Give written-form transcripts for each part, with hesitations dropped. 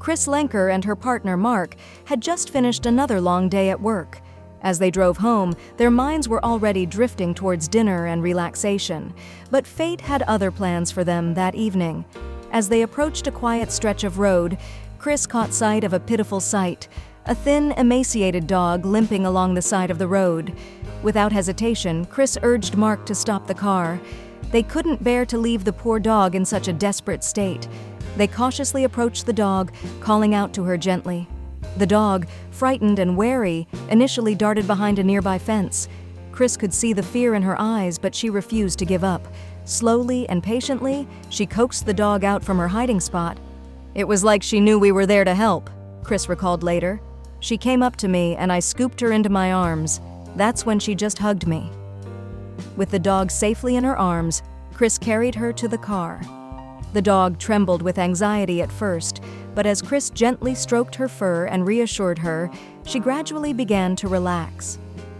Chris Lenker and her partner Mark had just finished another long day at work. As they drove home, their minds were already drifting towards dinner and relaxation, but fate had other plans for them that evening. As they approached a quiet stretch of road, Chris caught sight of a pitiful sight: a thin, emaciated dog limping along the side of the road. Without hesitation, Chris urged Mark to stop the car. They couldn't bear to leave the poor dog in such a desperate state. They cautiously approached the dog, calling out to her gently. The dog, frightened and wary, initially darted behind a nearby fence. Chris could see the fear in her eyes, but she refused to give up. Slowly and patiently, she coaxed the dog out from her hiding spot. "It was like she knew we were there to help," Chris recalled later. "She came up to me and I scooped her into my arms. That's when she just hugged me." With the dog safely in her arms, Chris carried her to the car. The dog trembled with anxiety at first, but as Chris gently stroked her fur and reassured her, she gradually began to relax.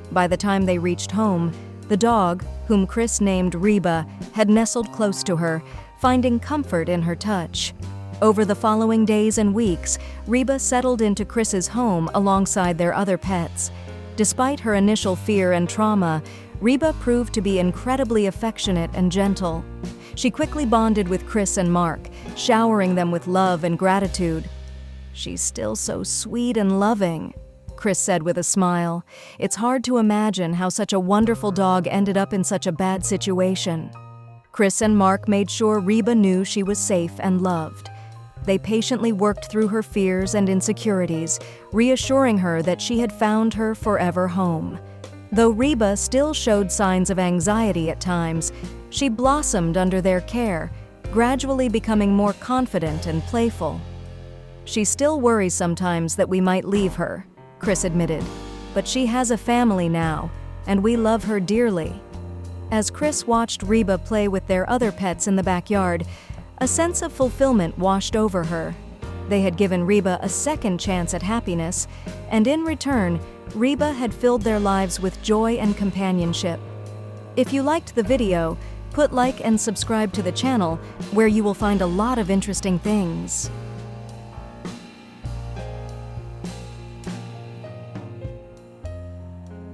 By the time they reached home, the dog, whom Chris named Reba, had nestled close to her, finding comfort in her touch. Over the following days and weeks, Reba settled into Chris's home alongside their other pets. Despite her initial fear and trauma, Reba proved to be incredibly affectionate and gentle. She quickly bonded with Chris and Mark, showering them with love and gratitude. "She's still so sweet and loving," Chris said with a smile. "It's hard to imagine how such a wonderful dog ended up in such a bad situation." Chris and Mark made sure Reba knew she was safe and loved. They patiently worked through her fears and insecurities, reassuring her that she had found her forever home. Though Reba still showed signs of anxiety at times, she blossomed under their care, gradually becoming more confident and playful. "She still worries sometimes that we might leave her," Chris admitted, "but she has a family now, and we love her dearly." As Chris watched Reba play with their other pets in the backyard, a sense of fulfillment washed over her. They had given Reba a second chance at happiness, and in return, Reba had filled their lives with joy and companionship. If you liked the video, put like and subscribe to the channel, where you will find a lot of interesting things.